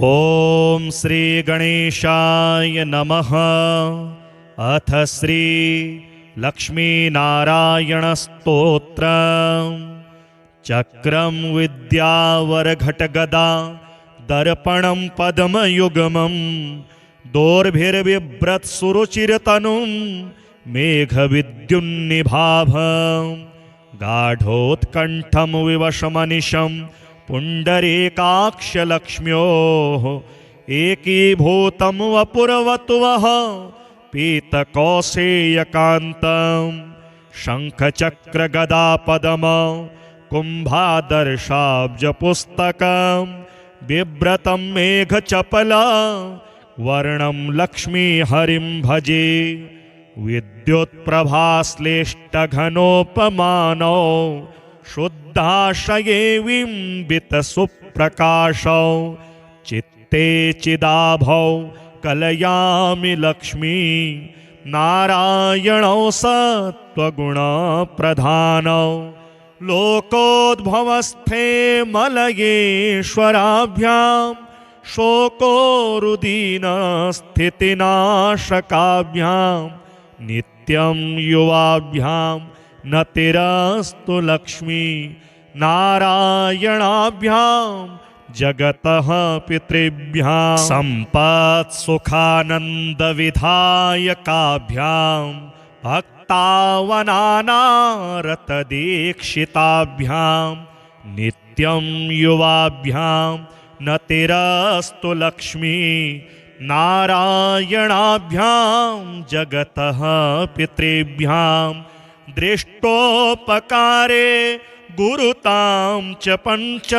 ओम श्री गणेशाय नमः। अथ श्री लक्ष्मीनारायण स्तोत्र। चक्रम विद्यावरघटगदा दर्पणं पद्मयुग्मं दोर्भिर्बिभ्रत्सुरुचिरतनुं मेघविद्युन्निभाभं गाढोत्कण्ठं विवशमनिशं पुण्डरीकाक्षलक्ष्म्योः एकीभूतं वपुरवतुवः पीतकौसेयकान्तं शङ्खचक्रगदापदम कुम्भादर्शाब्जपुस्तकं बिभ्रतं मेघचपला वर्णं लक्ष्मीहरिं भजे। विद्युत्प्रभाश्लेष्टघनोपमानौ शुद्धाशये बिम्बितसुप्रकाशौ चित्ते चिदाभौ कलयामि लक्ष्मी नारायणौ सत्त्वगुणप्रधानौ लोकोद्भवस्थे मलयेश्वराभ्यां शोकोरुदीनस्थितिनाशकाभ्यां नित्यं युवाभ्यां नतिरस्तु लक्ष्मी नारायणाभ्यां जगतः पितृभ्यां सम्पत्सुखानन्दविधायकाभ्यां भक्तावनानारतदीक्षिताभ्यां नित्यं युवाभ्यां नतिरस्तु लक्ष्मी नारायणाभ्यां जगतः पितृभ्यां दृष्टोपकारे गुरुतां च पञ्च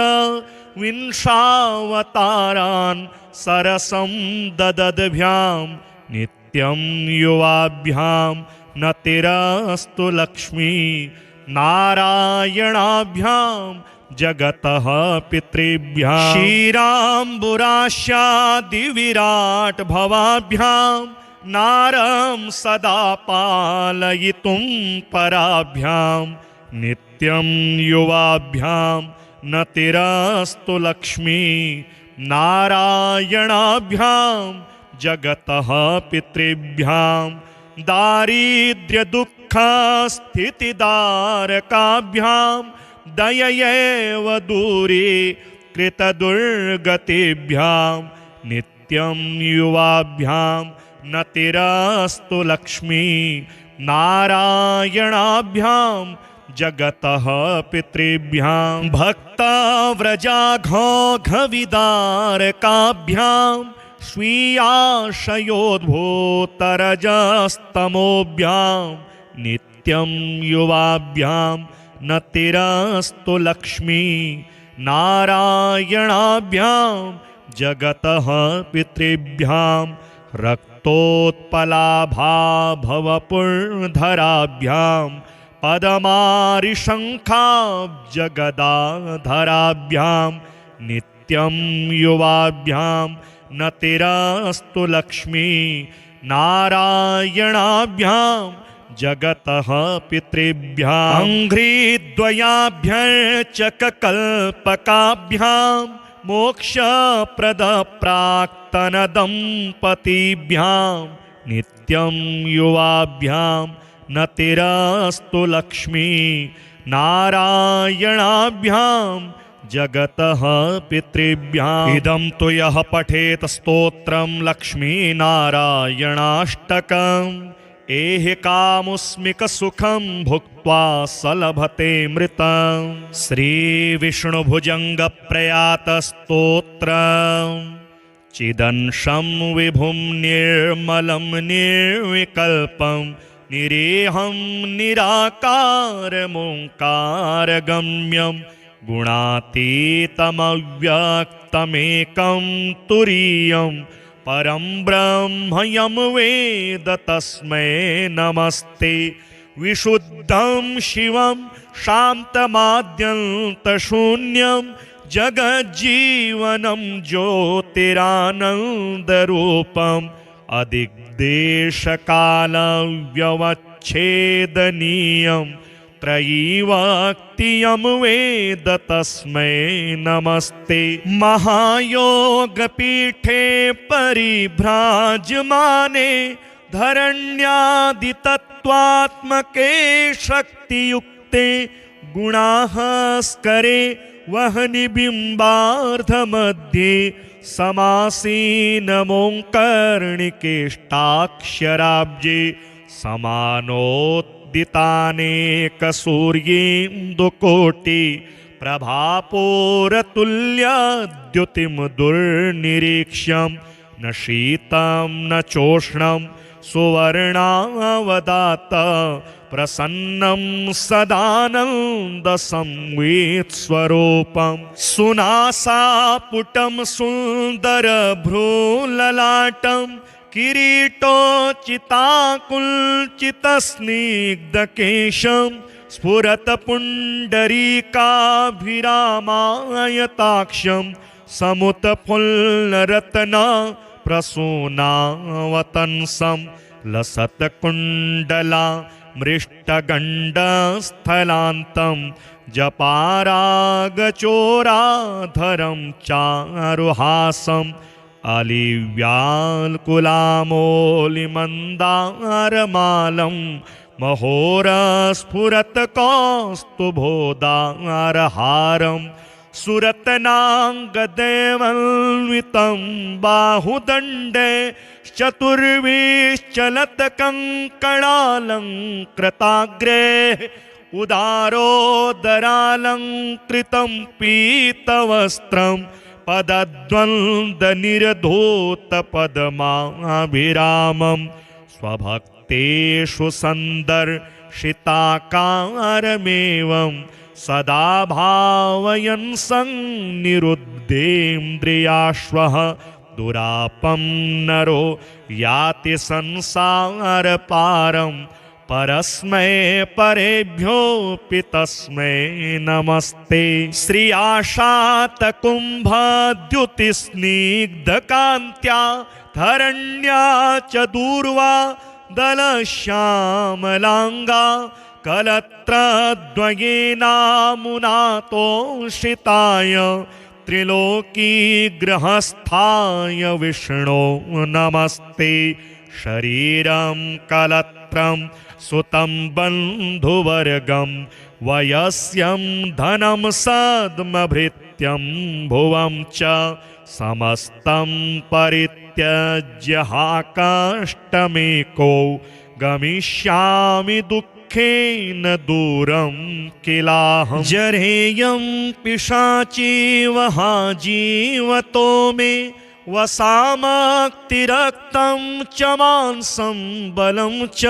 विंशावतारान् सरसं ददद्भ्यां नित्यं युवाभ्यां नतिरस्तु लक्ष्मी नारायणाभ्यां जगतः पितृभ्यां क्षीराम्बुरास्यादिविराट् भवाभ्यां नारं सदा पालयितुं पराभ्यां नित्यं युवाभ्यां नतिरस्तु लक्ष्मी नारायणाभ्यां जगतः पितृभ्यां दारिद्र्यदुःखस्थितिदारकाभ्यां दययैव दूरी कृतदुर्गतिभ्यां नित्यं युवाभ्यां नतिरस्तु लक्ष्मी नारायणाभ्यां जगतः पितृभ्यां भक्तव्रजाघोघविदारकाभ्यां स्वीयाशयोद्भूतरजस्तमोभ्यां नित्यं युवाभ्यां नतिरस्तु लक्ष्मी नारायणाभ्यां जगतः पितृभ्यां रक्तोत्पलाभाभवपूर्णधराभ्यां पदमारिशङ्खाब्जगदाधराभ्यां नित्यं युवाभ्यां नतिरस्तु लक्ष्मी नारायणाभ्यां जगतः पितृभ्यां अङ्घ्रिद्वयाभ्यर्चककल्पकाभ्यां मोक्षप्रदप्राक्तनदम्पतिभ्यां नित्यं युवाभ्यां नतिरस्तु लक्ष्मी नारायणाभ्यां जगतः पितृभ्याम् इदं तु यः पठेत स्तोत्रं लक्ष्मीनारायणाष्टकम् एहि कामुस्मिकसुखं भुक्त्वा सलभते मृतं। श्रीविष्णुभुजङ्गप्रयातस्तोत्रम् चिदंशं विभुं निर्मलं निर्विकल्पं निरेहं निराकारमोङ्कारगम्यं गुणातीतमव्यक्तमेकं तुरीयं परं ब्रह्मयं वेद तस्मै नमस्ते। विशुद्धं शिवं शान्तमाद्यन्तशून्यं जगज्जीवनं ज्योतिरानन्दरूपम् अदिग्देशकालव्यवच्छेदनीयं त्रयीवक्तियं वेद तस्मै नमस्ते। महायोगपीठे परिभ्राजमाने धरण्यादितत्त्वात्मके शक्तियुक्ते गुणास्करे वह्निबिम्बार्धमध्ये समासीनमोङ्कर्णिकेष्टाक्षराब्जे समानोद्दितानेकसूर्येन्दुकोटि प्रभापूरतुल्यद्युतिं दुर्निरीक्ष्यं न शीतं न चोष्णं सुवर्णावदात प्रसन्नं सदानन्दसंवित्स्वरूपं सुनासापुटं सुन्दरभ्रूललाटं किरीटोचिताकुल्चितस्निग्धकेशं स्फुरत्पुण्डरीकाभिरामायताक्षं समुत्फुल्लरत्ना प्रसूनावतंसं लसत्कुण्डला मृष्टगण्डस्थलान्तं जपारागचोराधरं चारुहासम् अलिव्याल्कुलामोलिमन्दारमालं महोरस्फुरत्कौस्तुभोदारहारं सुरत्नाङ्गदेवन्वितं बाहुदण्डे चतुर्विश्चलत्कङ्कणालङ्कृताग्रे उदारोदरालङ्कृतं पीतवस्त्रं पदद्वन्द्वनिर्धूतपद्माभिरामं स्वभक्तेषु सन्दर्शिताकारमेवं सदा भावयन् संनिरुद्धेन्द्रियाश्वः दुरापं नरो याति संसारपारं परस्मै परेभ्योऽपि तस्मै नमस्ते। श्रियाशातकुम्भद्युतिस्निग्धकान्त्या धरण्या च दूर्वा दलश्यामलाङ्गा कलत्रद्वयेनामुनातोषिताय त्रिलोकीगृहस्थाय विष्णो नमस्ते। शरीरं कलत्रं सुतं बन्धुवर्गं वयस्यं धनं सद्मभृत्यं भुवं च समस्तं परित्यज्य हा कष्टमेको गमिष्यामि दुःखेन दूरं किलाहं। जरेयं पिशाचीव हा जीवतो मे वसामक्तिरक्तं च मांसं बलं च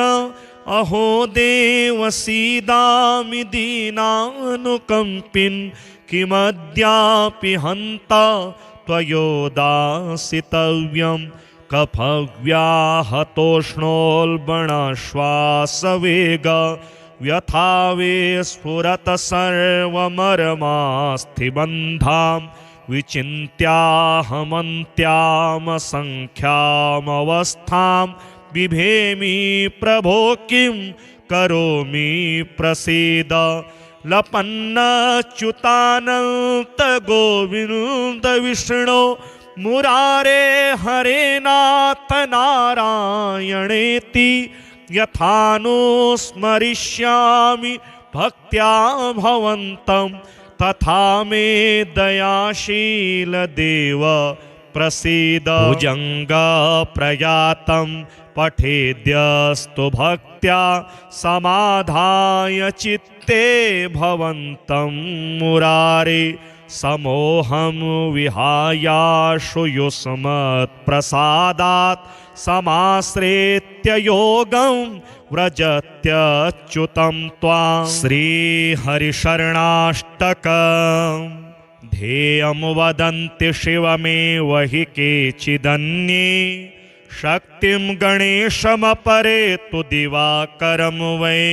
अहो देव सीदामि दीनानुकम्पिन् किमद्यापि हन्ता त्वयोदासितव्यं कफव्याहतोष्णोल्बणश्वासवेग व्यथावे स्फुरत सर्वमर्मास्थिबन्धां विचिन्त्याहमन्त्यामसङ्ख्यामवस्थां बिभेमि प्रभो किं करोमि प्रसीद। लपन्नच्युतानन्त गोविन्द विष्णो मुरारे हरे नाथ नारायणेति यथानुस्मरिष्यामि भक्त्या भवन्तं तथा मे दयाशील देव प्रसीद। भुजङ्गप्रयातं पठेद्यस्तु भक्त्या समाधाय चित्ते भवन्तं मुरारे समोहं विहायाशु युष्मत्प्रसादात् समाश्रित्य योगं व्रजत्यच्युतं त्वां। श्रीहरिशरणाष्टकम् ध्येयं वदन्ति शिवमेव हि केचिदन्ये शक्तिं गणेशमपरे तु दिवाकरं वै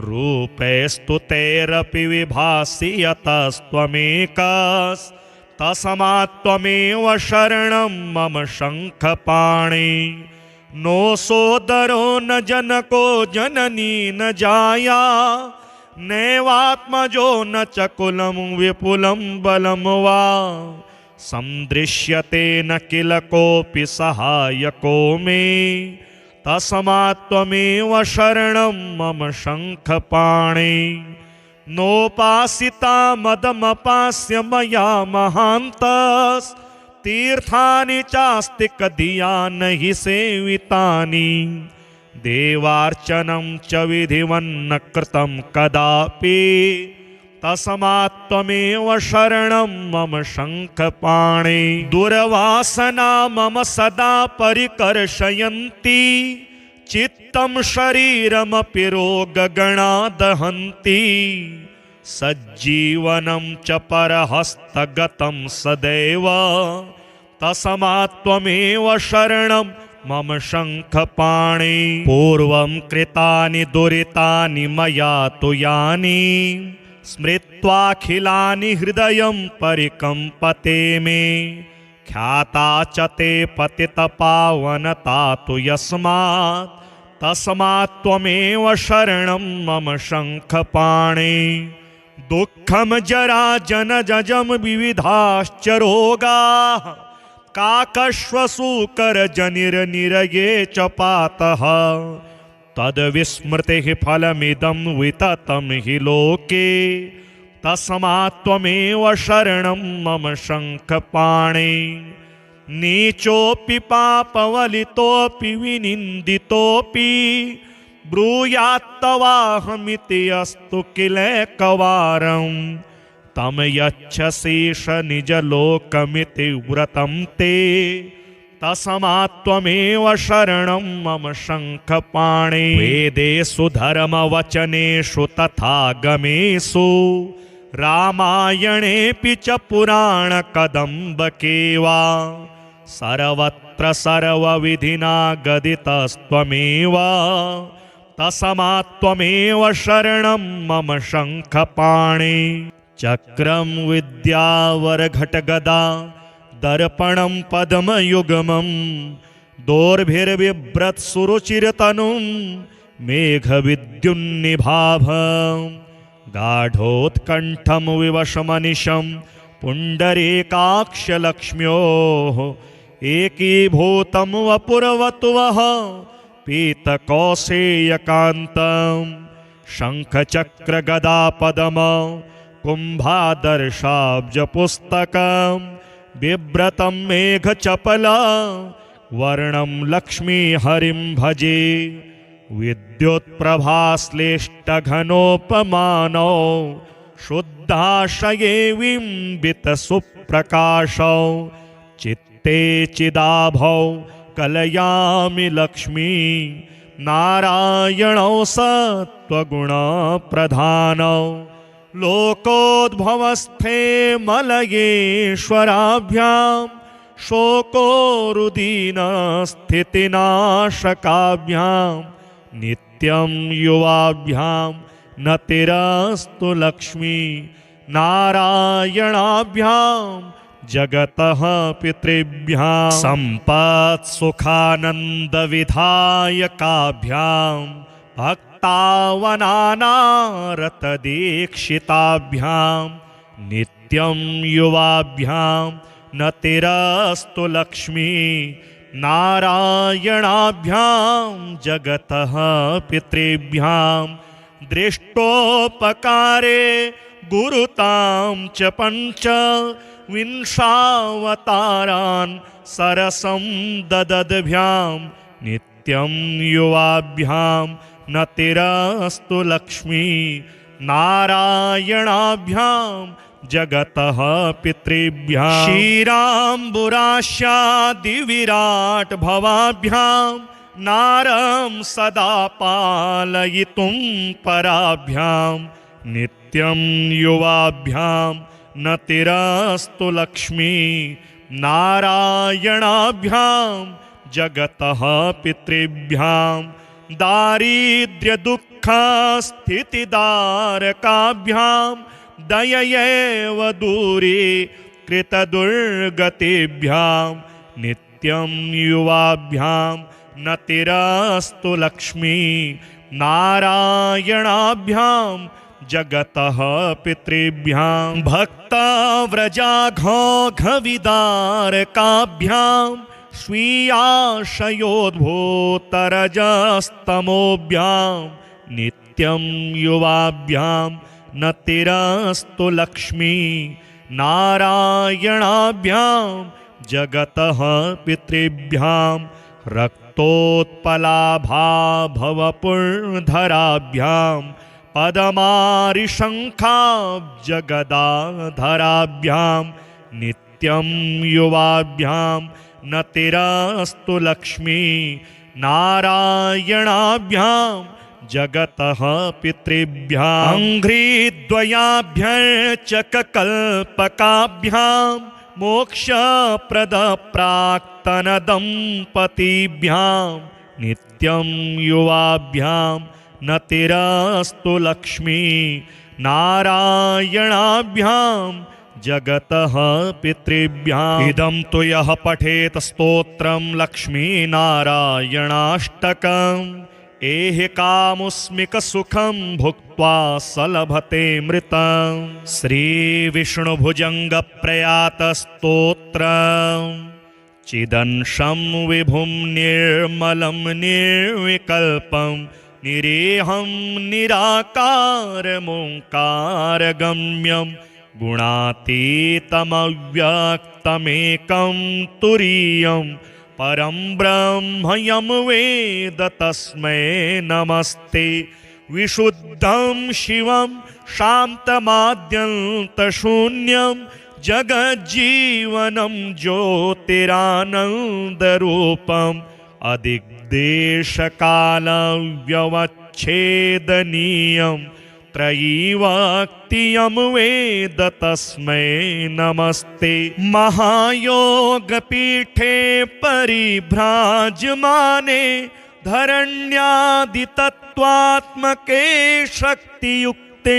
रूपैस्तुतैरपि विभासि यतस्त्वमेकस्तस्मात्त्वमेव शरणं मम शङ्खपाणि। नो सोदरो न जनको जननी न जाया नैवात्मजो न च कुलं विपुलं बलं वा सन्दृश्यते न किल कोऽपि सहायको मे तस्मात् त्वमेव शरणं मम शङ्खपाणे नोपासिता मदमपास्य मया महान्तस् तीर्थानि चास्तिकधिया नहि सेवितानि देवार्चनं च विधिवन्न कृतं कदापि तस्मात् त्वमेव शरणं मम शङ्खपाणे दुर्वासना मम सदा परिकर्षयन्ति चित्तं शरीरमपि रोगगणा दहन्ति सज्जीवनं च परहस्तगतं सदैव तस्मात् त्वमेव शरणं मम शङ्खपाणे पूर्वं कृतानि दुरितानि मया तु यानि स्मृत्वाखिलानि हृदयं परिकम्पते मे ख्याता च ते पतितपावनता तु यस्मात् तस्मात् त्वमेव शरणं मम शङ्खपाणे दुःखं जरा जनजं विविधाश्च रोगाः काकश्वसूकरजनिरनिरये च पातः तद्विस्मृतिः फलमिदं विततं हि लोके तस्मात् त्वमेव शरणं मम शङ्खपाणे नीचोऽपि पापवलितोऽपि विनिन्दितोऽपि ब्रूयात्तवाहमिति अस्तु किलैकवारं तं यच्छसीष निजलोकमिति व्रतं ते तस्मात् त्वमेव शरणं मम शङ्खपाणे वेदेषु धर्मवचनेषु तथागमेषु रामायणेऽपि च पुराणकदम्बके वा सर्वत्र सर्वविधिना गदितस्त्वमेव तस्मात् त्वमेव शरणं मम शङ्खपाणे चक्रं विद्यावरघटगदा दर्पणं पद्मयुग्मं दोर्भिर्बिभ्रत्सुरुचिरतनुं मेघविद्युन्निभाभं गाढोत्कण्ठं विवशमनिशं पुण्डरीकाक्षलक्ष्म्योः एकीभूतं वपुरवतुवः पीतकौसेयकान्तं शङ्खचक्रगदापदम कुम्भादर्शाब्जपुस्तकं बिभ्रतं मेघचपला वर्णं लक्ष्मीहरिं भजे विद्युत्प्रभाश्लेष्टघनोपमानौ शुद्धाशये बिम्बितसुप्रकाशौ चित्ते चिदाभौ कलयामि लक्ष्मी नारायणौ सत्त्वगुणप्रधानौ लोकोद्भवस्थे मलयेश्वराभ्यां शोकोरुदीनस्थितिनाशकाभ्यां नित्यं युवाभ्यां नतिरस्तु लक्ष्मी नारायणाभ्यां जगतः पितृभ्यां सम्पत्सुखानन्दविधायकाभ्यां भक्तावनानारतदीक्षिताभ्यां नित्यं युवाभ्यां नतिरस्तु लक्ष्मी नारायणाभ्यां जगतः पितृभ्यां दृष्टोपकारे गुरुतां च पञ्च विंशावतारान् सरसं ददद्भ्यां नित्यं युवाभ्यां नतिरस्तु लक्ष्मी नारायणाभ्यां जगतः पितृभ्यां क्षीराम्बुराशादिविराट् भवाभ्यां नारं सदा पालयितुं पराभ्यां नित्यं युवाभ्यां नतिरस्तु लक्ष्मी नारायणाभ्यां जगतः पितृभ्यां दारिद्र्यदुःखस्थितिदारकाभ्यां दययैव दूरी कृतदुर्गतिभ्यां नित्यं युवाभ्यां नतिरस्तु लक्ष्मी नारायणाभ्यां जगतः पितृभ्यां भक्तव्रजाघोघविदारकाभ्यां स्वीयाशयोद्भूतरजस्तमोभ्यां नित्यं युवाभ्यां न तिरस्तु लक्ष्मी नारायणाभ्यां जगतः पितृभ्यां रक्तोत्पलाभाभवपुर्धराभ्यां पदमारिशङ्खाब्जगदाधराभ्यां नित्यं युवाभ्यां न तिरस्तु लक्ष्मी नारायणाभ्यां जगतः पितृभ्यां अङ्घ्रिद्वयाभ्यर्चककल्पकाभ्यां मोक्षप्रदप्राक्तनदम्पतीभ्यां नित्यं युवाभ्यां न तिरस्तु लक्ष्मी नारायणाभ्यां जगतः पितृभ्याम् इदं तु यः पठेत स्तोत्रं लक्ष्मीनारायणाष्टकम् एहि कामुस्मिकसुखं भुक्त्वा सलभते मृतं श्रीविष्णुभुजङ्गप्रयातस्तोत्रम् चिदंशं विभुं निर्मलं निर्विकल्पं निरेहं निराकारमोङ्कारगम्यं गुणातीतमव्यक्तमेकं तुरीयं परं ब्रह्मयं वेद तस्मै नमस्ते विशुद्धं शिवं शान्तमाद्यन्तशून्यं जगज्जीवनं ज्योतिरानन्दरूपम् अधिग्देशकालव्यवच्छेदनीयं त्रयीवाक्तियं वेद तस्मै नमस्ते महायोगपीठे परिभ्राजमाने धरण्यादितत्त्वात्मके शक्तियुक्ते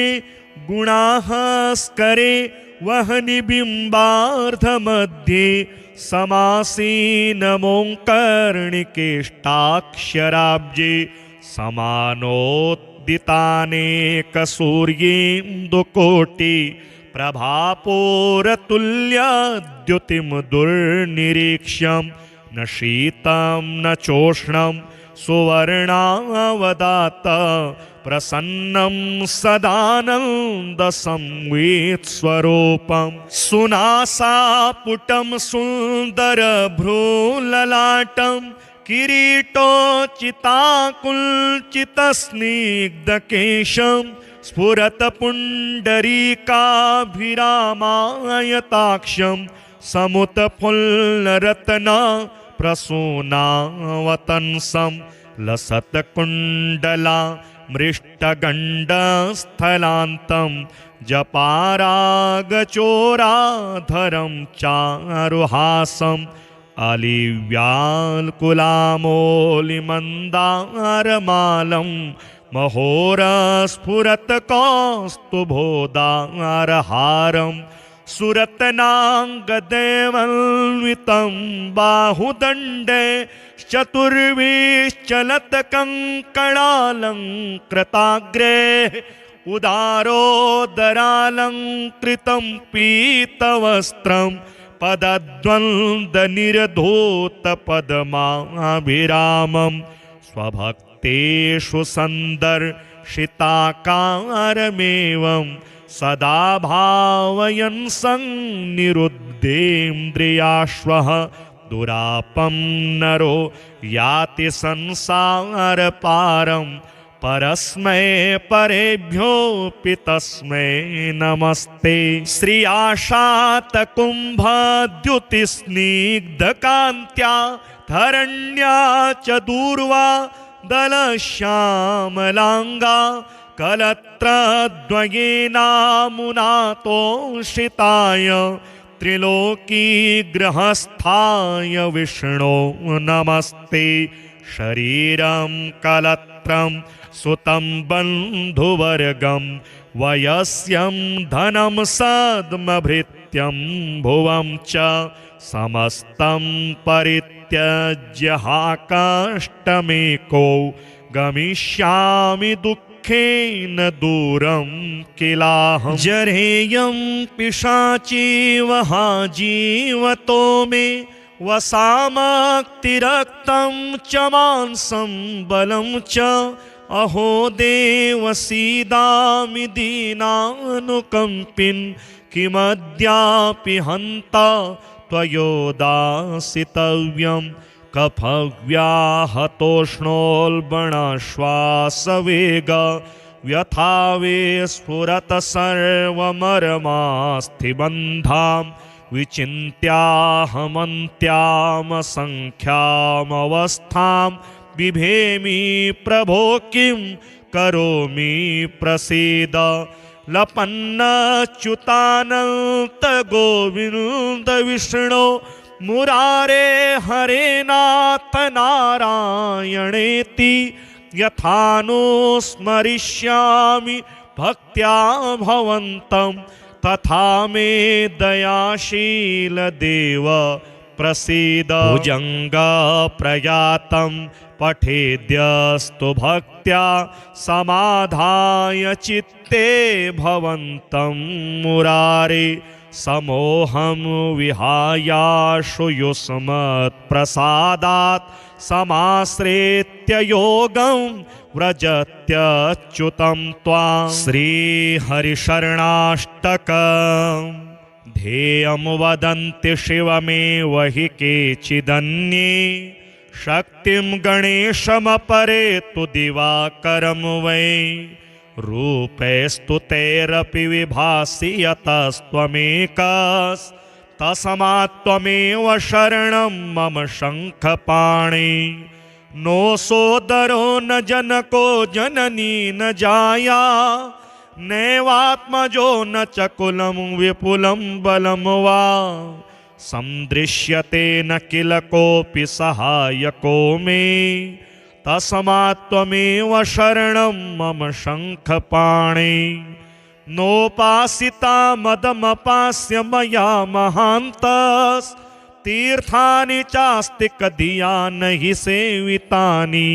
गुणास्करे वह्निबिम्बार्धमध्ये समासीनमोङ्कर्णिकेष्टाक्षराब्जे समानोद्दितानेकसूर्येन्दुकोटि प्रभापूरतुल्यद्युतिं दुर्निरीक्ष्यं न शीतं न चोष्णं सुवर्णावदात प्रसन्नं सदानन्दसंवेत्स्वरूपं सुनासापुटं सुन्दरभ्रूललाटं किरीटोचिताकुल्चितस्निग्धकेशं स्फुरत्पुण्डरीकाभिरामायताक्षं समुत्फुल्लरत्ना प्रसूनावतंसं लसत्कुण्डला मृष्टगण्डस्थलान्तं जपारागचोराधरं चारुहासम् अलिव्याल्कुलामोलिमन्दारमालं महोरस्फुरत्कौस्तुभोदारहारं सुरत्नाङ्गदेवन्वितं बाहुदण्डे चतुर्विश्चलत्कङ्कणालङ्कृताग्रे उदारोदरालङ्कृतं पीतवस्त्रं पदद्वन्द्वनिर्धूतपद्माभिरामं स्वभक्तेषु सन्दर्शिताकारमेवं सदा भावयन् संनिरुद्धेन्द्रियाश्वः दुरापं नरो याति संसारपारं परस्मै परेभ्योऽपि तस्मै नमस्ते श्री आशातकुम्भद्युतिस्निग्धकान्त्या धरण्या च दूर्वा दलश्यामलाङ्गा कलत्रद्वयेनामुनातोषिताय त्रिलोकीगृहस्थाय विष्णो नमस्ते शरीरं कलत्रं सुतं बन्धुवर्गं वयस्यं धनं सद्मभृत्यं भुवं च समस्तं परित्यज्य हा कष्टमेको गमिष्यामि दुःखेन सुखेन दूरं किलाहं जरेयं पिशाचीव जीवतो मे वसामक्तिरक्तं च मांसं बलं च अहो देव सीदामि दीनानुकम्पिन् किमद्यापि हन्ता त्वयोदासितव्यं कफव्याहतोष्णोल्बणश्वासवेग व्यथावे स्फुरत सर्वमर्मास्थिबन्धां विचिन्त्याहमन्त्यामसङ्ख्यामवस्थां बिभेमि प्रभो किं करोमि प्रसीद लपन्नच्युतानन्त गोविन्द विष्णो मुरारे हरे नाथ नारायणेति यथानुस्मरिष्यामि भक्त्या भवन्तं तथा मे दयाशील देव प्रसीद भुजङ्गा प्रयातं पठेद्यस्तु भक्त्या समाधाय चित्ते भवन्तं मुरारे समोहं विहायाशु युष्मत्प्रसादात् समाश्रित्य योगं व्रजत्यच्युतं त्वां श्रीहरिशरणाष्टकम् ध्येयं वदन्ति शिवमेव हि केचिदन्ये शक्तिं गणेशमपरे तु दिवाकरं वै रूपैस्तुतैरपि विभासि यतस्त्वमेकस्तस्मात्त्वमेव शरणं मम शङ्खपाणि नो सोदरो न जनको जननी न जाया नैवात्मजो न च कुलं विपुलं बलं वा सन्दृश्यते न किल कोऽपि सहायको मे तस्मात्त्वमेव शरणं मम शङ्खपाणि नोपासिता मदमपास्य मया महान्तस्तीर्थानि चास्ति कधिया न हि सेवितानि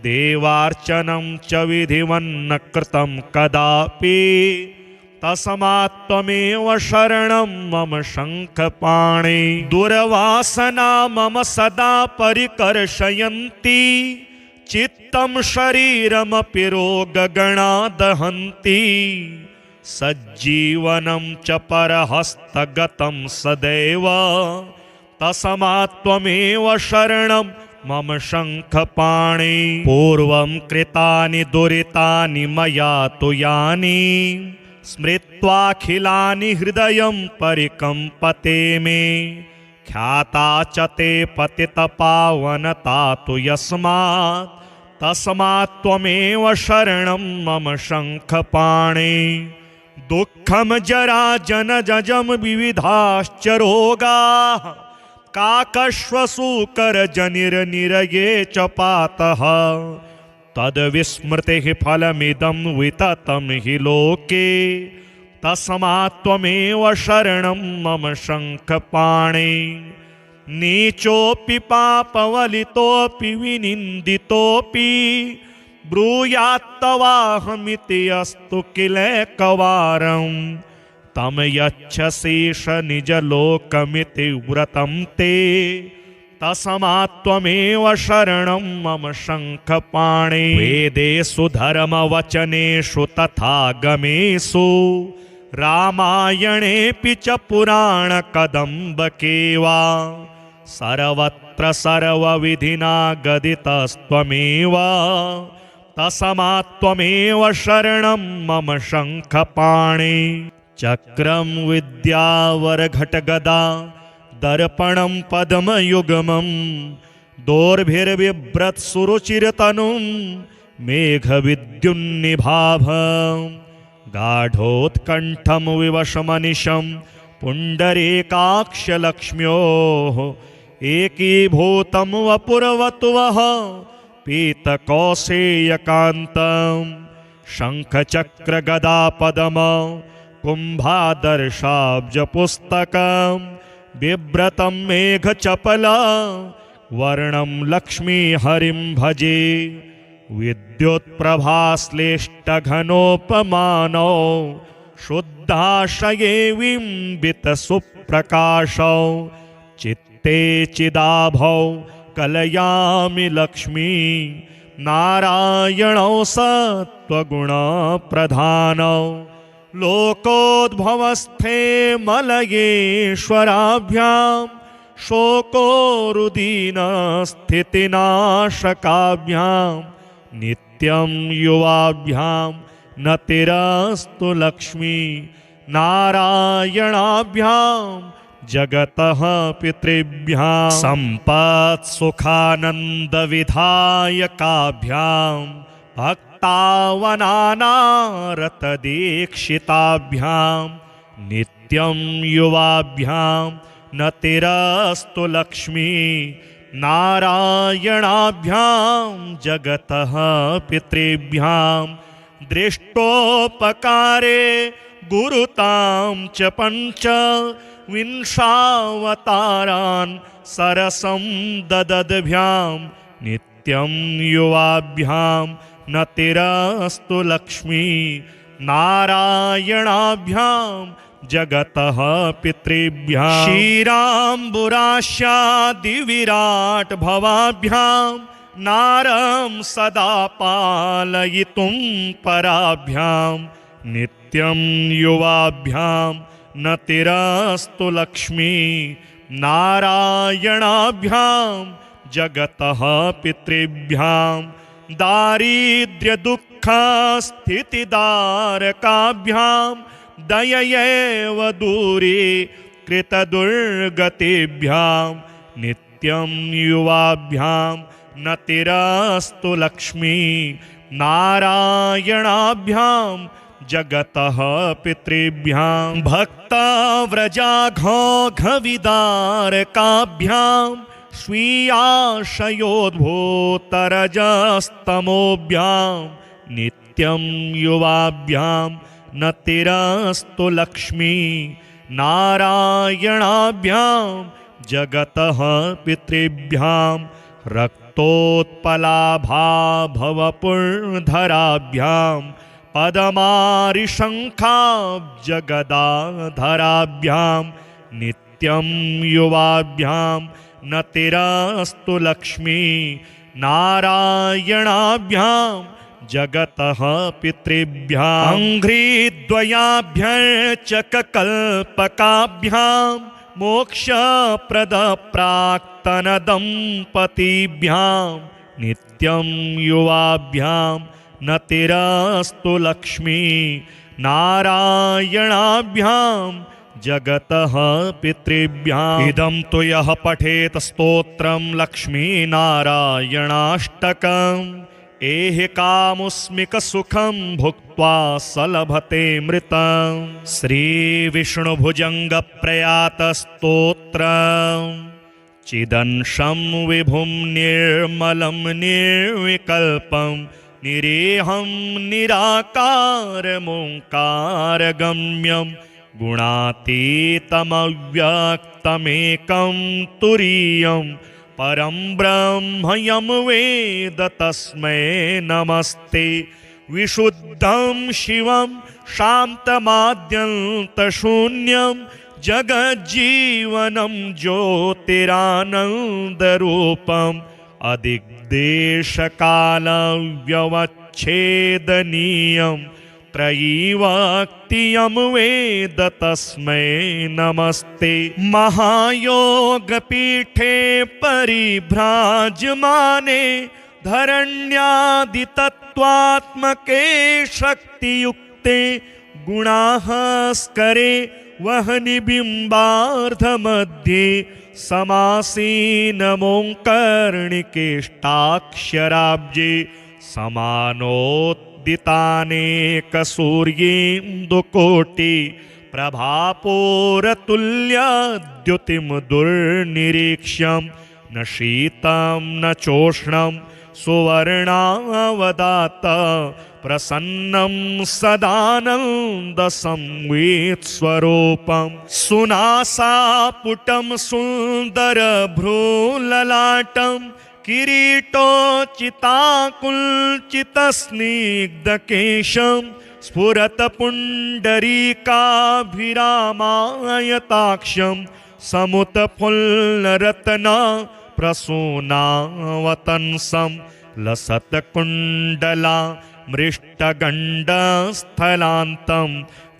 देवार्चनं च विधिवन्न कृतं कदापि तस्मात्त्वमेव शरणं मम शङ्खपाणि दुर्वासना मम सदा परिकर्षयन्ति चित्तं शरीरमपि रोगगणा दहन्ति सज्जीवनं च परहस्तगतं सदैव तस्मात्त्वमेव शरणं मम शङ्खपाणि पूर्वं कृतानि दुरितानि मया तु यानि स्मृत्वाखिलानि हृदयं परिकम्पते मे ख्याता च ते पतितपावनता तु यस्मात् तस्मात्त्वमेव शरणं मम शङ्खपाणि दुःखं जरा जनजं विविधाश्च रोगाः काकश्वसूकरजनिर्निरये च पातः तद्विस्मृतिः फलमिदं विततं हि लोके तस्मात्त्वमेव शरणं मम शङ्खपाणि नीचोऽपि पापवलितोऽपि विनिन्दितोऽपि ब्रूयात्तवाहमिति अस्तु किलैकवारं तं यच्छसीष निजलोकमिति व्रतं ते तस्मात्त्वमेव शरणं मम शङ्खपाणि वेदेषु धर्मवचनेषु तथागमेषु रामायणेऽपि च पुराणकदम्बके वा सर्वत्र सर्वविधिना गदितस्त्वमेव तस्मात्त्वमेव शरणं मम शङ्खपाणि चक्रं विद्यावरघटगदा दर्पणं पद्मयुग्मं दोर्भिर्बिभ्रत्सुरुचिरतनुं मेघविद्युन्निभाभं गाढोत्कण्ठं विवशमनिशं पुण्डरीकाक्षलक्ष्म्योः एकीभूतं वपुरवतुवः पीतकौसेयकान्तं शङ्खचक्रगदापदम कुम्भादर्शाब्जपुस्तकं बिभ्रतं मेघचपला वर्णं लक्ष्मीहरिं भजे विद्युत्प्रभाश्लेष्टघनोपमानौ शुद्धाशये बिम्बितसुप्रकाशौ चित्ते चिदाभौ कलयामि लक्ष्मी नारायणौ सत्त्वगुणप्रधानौ लोकोद्भवस्थे मलयेश्वराभ्यां शोकोरुदीनस्थितिनाशकाभ्यां नित्यं युवाभ्यां नतिरस्तु लक्ष्मी नारायणाभ्यां जगतः पितृभ्यां सम्पत्सुखानन्दविधायकाभ्यां भक्तावनानारतदीक्षिताभ्यां नित्यं युवाभ्यां नतिरस्तु लक्ष्मी नारायणाभ्यां जगतः पितृभ्यां दृष्टोपकारे गुरुतां च पञ्च विंशावतारान् सरसं ददद्भ्यां नित्यं युवाभ्यां नतिरस्तु लक्ष्मी नारायणाभ्यां जगतः पितृभ्यां क्षीराम्बुरास्यादिविराट् भवाभ्यां नारं सदा पालयितुं पराभ्यां नित्यं युवाभ्यां नतिरस्तु लक्ष्मी नारायणाभ्यां जगतः पितृभ्यां दारिद्र्यदुःखस्थितिदारकाभ्यां दययैव दूरी कृतदुर्गतिभ्यां नित्यं युवाभ्यां नतिरस्तु लक्ष्मी नारायणाभ्यां जगतः पितृभ्यां भक्तव्रजाघोघविदारकाभ्यां स्वीयाशयोद्भूतरजस्तमोभ्यां नित्यं युवाभ्यां नतिरस्तु लक्ष्मी नारायणाभ्यां जगतः पितृभ्यां रक्तोत्पलाभाभवपुर्धराभ्यां पदमारिशङ्खाब्जगदाधराभ्यां नित्यं युवाभ्यां नतिरस्तु लक्ष्मी नारायणाभ्यां जगतः पितृभ्यां अङ्घ्रिद्वयाभ्यर्चककल्पकाभ्यां मोक्षप्रदप्राक्तनदम्पतीभ्यां नित्यं युवाभ्यां नतिरस्तु लक्ष्मी नारायणाभ्यां जगतः पितृभ्याम् इदं तु यः पठेत स्तोत्रं लक्ष्मीनारायणाष्टकम् एहि कामुस्मिकसुखं भुक्त्वा स लभते मृतं श्रीविष्णुभुजङ्गप्रयातस्तोत्रम् चिदंशं विभुं निर्मलं निर्विकल्पं निरेहं निराकारमोङ्कारगम्यं गुणातीतमव्यक्तमेकं तुरीयं परं ब्रह्मयं वेद तस्मै नमस्ते विशुद्धं शिवं शान्तमाद्यन्तशून्यं जगज्जीवनं ज्योतिरानन्दरूपम् अदिग्देशकालव्यवच्छेदनीयं त्रयीवाक्तियं वेद तस्मै नमस्ते महायोगपीठे परिभ्राजमाने धरण्यादितत्त्वात्मके शक्तियुक्ते गुणास्करे वह्निबिम्बार्धमध्ये समासीनमोङ्कर्णिकेष्टाक्षराब्जे समानोद्दितानेकसूर्येन्दुकोटि प्रभापूरतुल्यद्युतिं दुर्निरीक्ष्यं न शीतं न चोष्णं सुवर्णावदात प्रसन्नं सदानन्दसंवेत्स्वरूपं सुनासापुटं सुन्दरभ्रूललाटं किरीटोचिताकुल्चितस्निग्धकेशं स्फुरत्पुण्डरीकाभिरामायताक्षं समुत्फुल्लरत्ना प्रसूनावतंसं लसत्कुण्डला मृष्टगण्डस्थलान्तं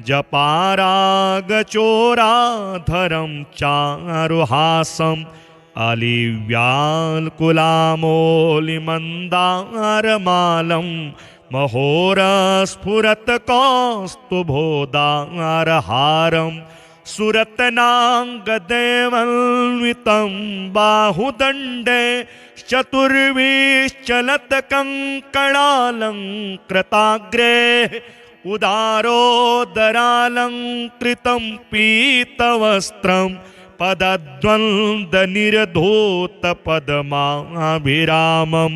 जपारागचोराधरं चारुहासम् आलिव्याल्कुलामोलिमन्दारमालं महोरस्फुरत्कौस्तुभोदारहारं सुरत्नाङ्गदेवन्वितं बाहुदण्डे चतुर्भिश्चलत्कङ्कणालङ्कृताग्रे उदारोदरालङ्कृतं पीतवस्त्रं पदद्वन्द्वनिर्धूतपद्माभिरामं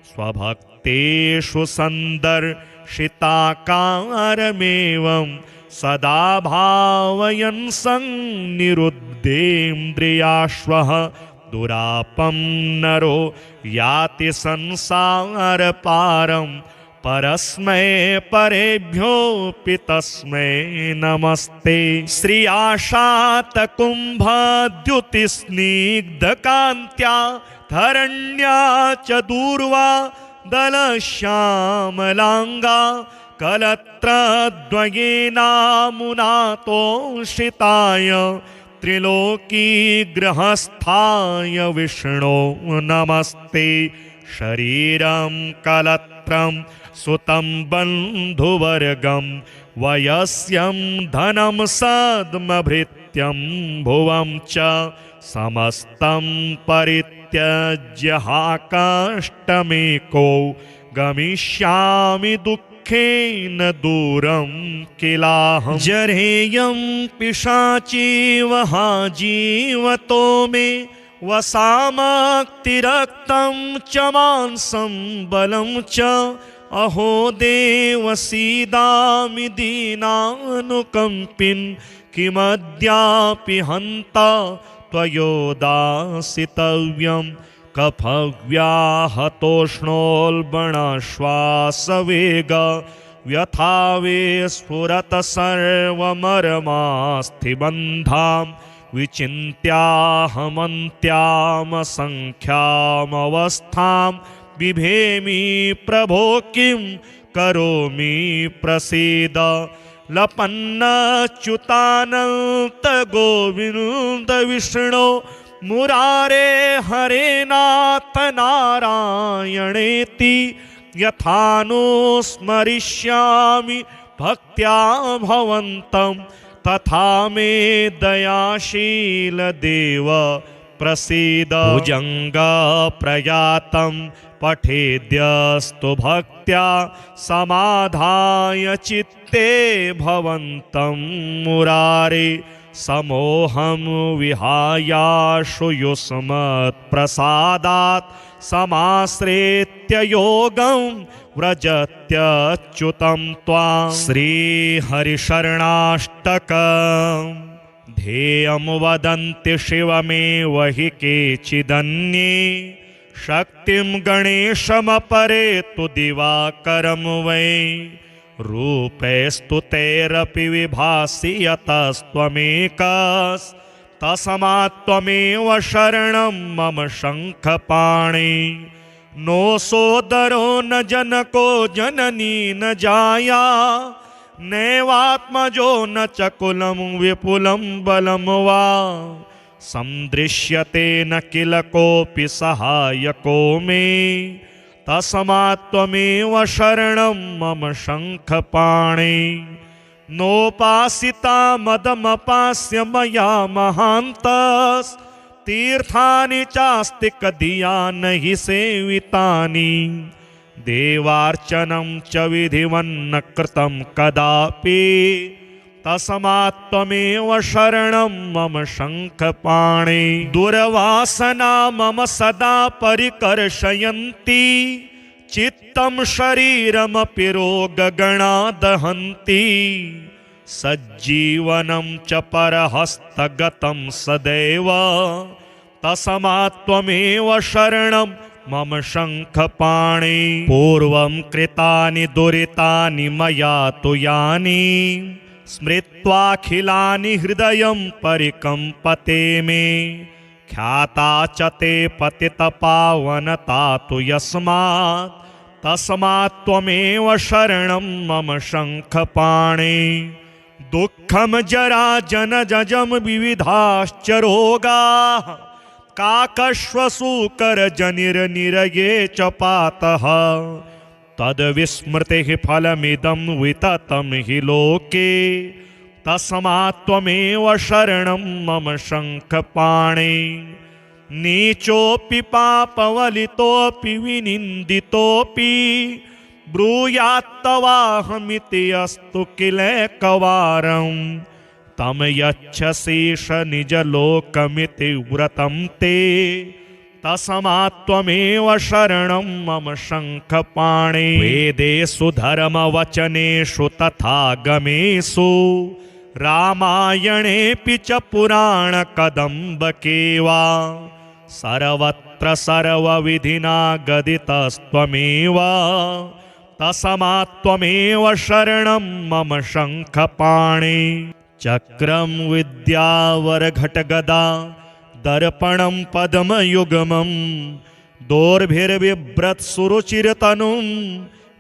स्वभक्तेषु सन्दर्शिताकारमेवं सदा भावयन् सन्निरुद्धेन्द्रियाश्वः दुरापं नरो याति संसारपारं परस्मै परेभ्योऽपि तस्मै नमस्ते। श्रियाशातकुम्भद्युतिस्निग्धकान्त्या धरण्या च दूर्वा दलश्यामलाङ्गा कलत्रद्वयेनामुनातोषिताय त्रिलोकीगृहस्थाय विष्णो नमस्ते। शरीरं कलत्रं सुतं बन्धुवर्गं वयस्यं धनं सद्मभृत्यं भुवं च समस्तं परित्यज्य हा कष्टमेको गमिष्यामि दुःखेन दूरं किलाहं। जरेयं पिशाचीव हा जीवतो मे वसामक्तिरक्तं च मांसं बलं च अहो देव सीदामि दीनानुकम्पिन् किमद्यापि हन्ता त्वयोदासितव्यं कफव्याहतोष्णोल्बणश्वासवेग व्यथावे स्फुरत सर्वमर्मास्थिबन्धां विचिन्त्याहमन्त्यामसङ्ख्यामवस्थां बिभेमि प्रभो किं करोमि प्रसीद। लपन्नच्युतानन्त गोविन्द विष्णो मुरारे हरे नाथ नारायणेति यथानुस्मरिष्यामि भक्त्या भवन्तं तथा मे दयाशील देव प्रसीद। भुजङ्गप्रयातं पठेद्यस्तु भक्त्या समाधाय चित्ते भवन्तं मुरारे समोहं विहायाशु युष्मत्प्रसादात् समाश्रित्य योगं व्रजत्यच्युतं त्वां। श्रीहरिशरणाष्टकं ध्येयं वदन्ति शिवमेव हि केचिदन्ये शक्तिं गणेशमपरे तु दिवाकरं वै रूपैस्तुतैरपि विभासि यतस्त्वमेकस्तस्मात्त्वमेव शरणं मम शङ्खपाणि। नो सोदरो न जनको जननी न जाया नैवात्मजो न च कुलं विपुलं बलं वा सन्दृश्यते न किल कोऽपि सहायको मे तस्मात्त्वमेव शरणं मम शङ्खपाणि। नोपासिता मदमपास्य मया महान्तस्तीर्थानि चास्ति कधिया न हि सेवितानि देवार्चनं च विधिवन्न कृतं कदापि तस्मात्त्वमेव शरणं मम शङ्खपाणि। दुर्वासना मम सदा परिकर्षयन्ति चित्तं शरीरमपि रोगगणा दहन्ति सज्जीवनं च परहस्तगतं सदैव तस्मात्त्वमेव शरणं मम शङ्खपाणि पूर्वं कृतानि दुरितानि मया तु यानि स्मृत्वाखिलानि हृदयं परिकम्पते मे ख्याता च ते पतितपावनता तु यस्मात् तस्मात् त्वमेव शरणं मम शङ्खपाणि दुःखं जरा जनजं विविधाश्च रोगाः काकश्वसूकरजनिर्निरये च पातः तद्विस्मृतिः फलमिदं विततं हि लोके तस्मात् त्वमेव शरणं मम शङ्खपाणि नीचोऽपि पापवलितोऽपि विनिन्दितोऽपि ब्रूयात्तवाहमिति अस्तु किलैकवारं तं यच्छसीष निजलोकमिति व्रतं ते तस्मात् त्वमेव शरणं मम शङ्खपाणि वेदेषु धर्मवचनेषु तथागमेषु रामायणेऽपि च पुराणकदम्बके वा सर्वत्र सर्वविधिना गदितस्त्वमेव तस्मात् त्वमेव शरणं मम शङ्खपाणि चक्रं विद्यावरघटगदा दर्पणं पद्मयुग्मं दोर्भिर्बिभ्रत्सुरुचिरतनुं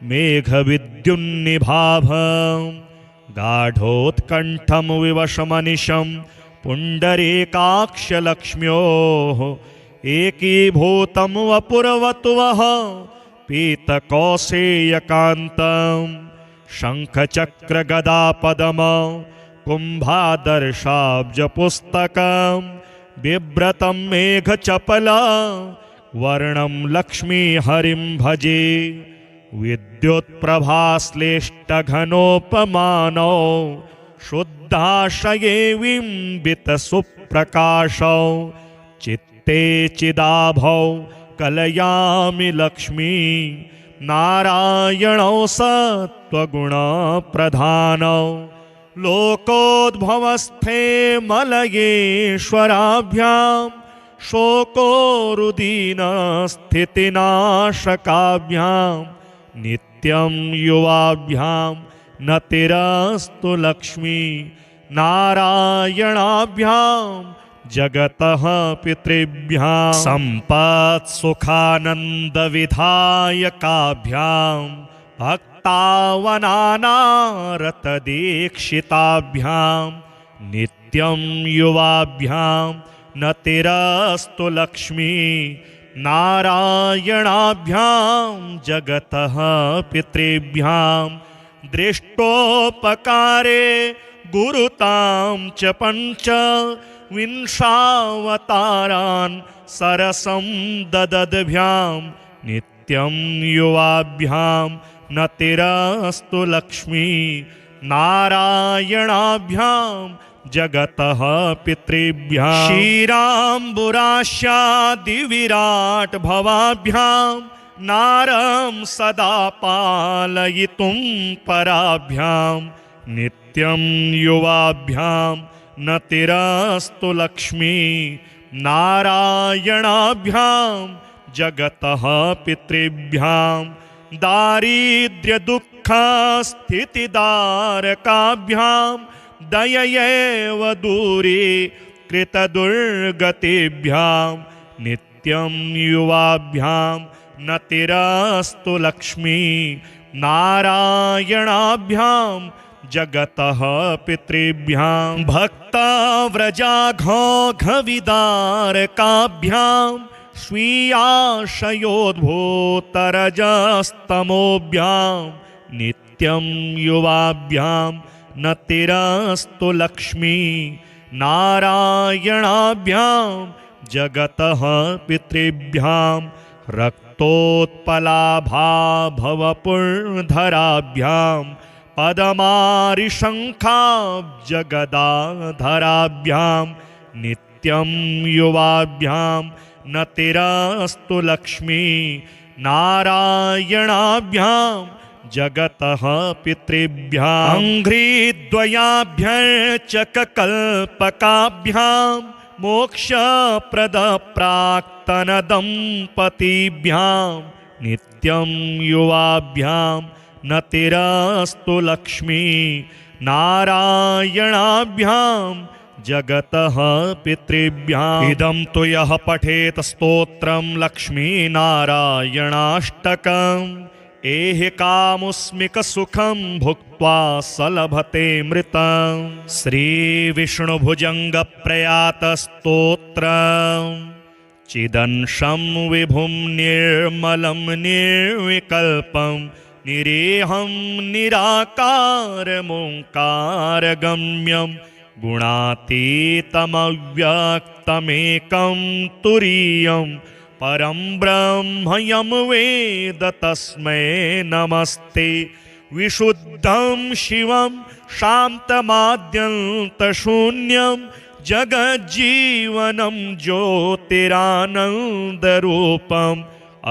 मेघविद्युन्निभाभं गाढोत्कण्ठं विवशमनिशं पुण्डरीकाक्षलक्ष्म्योः एकीभूतं वपुर्वतुवः पीतकौसेयकान्तं शङ्खचक्रगदापदम कुम्भादर्शाब्जपुस्तकं बिभ्रतं मेघचपला वर्णं लक्ष्मीहरिं भजे विद्युत्प्रभाश्लेष्टघनोपमानौ शुद्धाशये बिम्बितसुप्रकाशौ चित्ते चिदाभौ कलयामि लक्ष्मी नारायणौ सत्त्वगुणप्रधानौ लोकोद्भवस्थे मलयेश्वराभ्यां शोकोरुदीनस्थितिनाशकाभ्यां नित्यं युवाभ्यां नतिरस्तु लक्ष्मी नारायणाभ्यां जगतः पितृभ्यां सम्पत्सुखानन्दविधायकाभ्यां भक्तावनानारतदीक्षिताभ्यां नित्यं युवाभ्यां नतिरस्तु लक्ष्मी नारायणाभ्यां जगतः पितृभ्यां दृष्टोपकारे गुरुतां च पञ्च विंशावतारान् सरसं ददद्भ्यां नित्यं युवाभ्यां नतिरस्तु लक्ष्मी नारायणाभ्यां जगतः पितृभ्यां क्षीराम्बुरास्यादिविराट् भवाभ्यां नारं सदा पालयितुं पराभ्यां नित्यं युवाभ्यां नतिरस्तु लक्ष्मी नारायणाभ्यां जगतः पितृभ्यां दारिद्र्यदुःखस्थितिदारकाभ्यां दययैव दूरी कृतदुर्गतिभ्यां नित्यं युवाभ्यां नतिरस्तु लक्ष्मी नारायणाभ्यां जगतः पितृभ्यां भक्ताव्रजाघोघविदारकाभ्यां स्वीयाशयोद्भूतरजस्तमोभ्यां नित्यं युवाभ्यां नतिरस्तु लक्ष्मी नारायणाभ्यां जगतः पितृभ्यां रक्तोत्पलाभाभवपुर्धराभ्यां पदमारिशङ्खाब्जगदाधराभ्यां नित्यं युवाभ्यां नतिरस्तु लक्ष्मी नारायणाभ्यां जगतः पितृभ्यां अङ्घ्रिद्वयाभ्यर्चककल्पकाभ्यां मोक्षप्रदप्राक्तनदम्पतिभ्यां नित्यं युवाभ्यां नतिरस्तु लक्ष्मी नारायणाभ्यां जगतः पितृभ्याम् इदं तु यः पठेत स्तोत्रं लक्ष्मीनारायणाष्टकम् एहि कामुस्मिकसुखं भुक्त्वा स लभते मृतम् श्रीविष्णुभुजङ्गप्रयातस्तोत्रम् चिदंशं विभुं निर्मलं निर्विकल्पं निरेहं निराकारमोङ्कारगम्यं गुणातीतमव्यक्तमेकं तुरीयं परं ब्रह्म यं वेद तस्मै नमस्ते विशुद्धं शिवं शान्तमाद्यन्तशून्यं जगज्जीवनं ज्योतिरानन्दरूपम्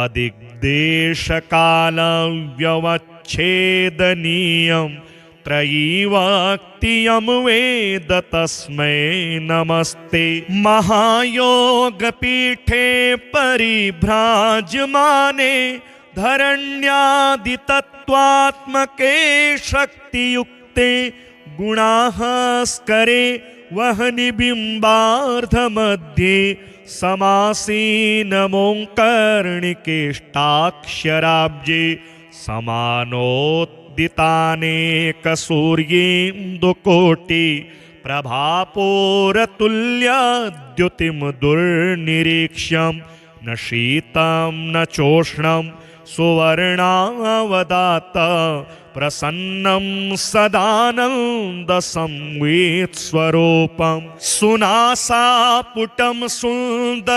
अधिग्देशकालव्यवच्छेदनीयं त्रयीवाक्तियं वेद तस्मै नमस्ते महायोगपीठे परिभ्राजमाने धरण्यादितत्त्वात्मके शक्तियुक्ते गुणास्करे वह्निबिम्बार्धमध्ये समासीनमोङ्कर्णिकेष्टाक्षराब्जे समानोद्दितानेकसूर्येन्दुकोटि प्रभापूरतुल्यद्युतिं दुर्निरीक्ष्यं न शीतं न चोष्णं सुवर्णावदात प्रसन्नं सदानन्दसंवेत्स्वरूपं सुनासापुटं सुन्दरभ्रूललाटं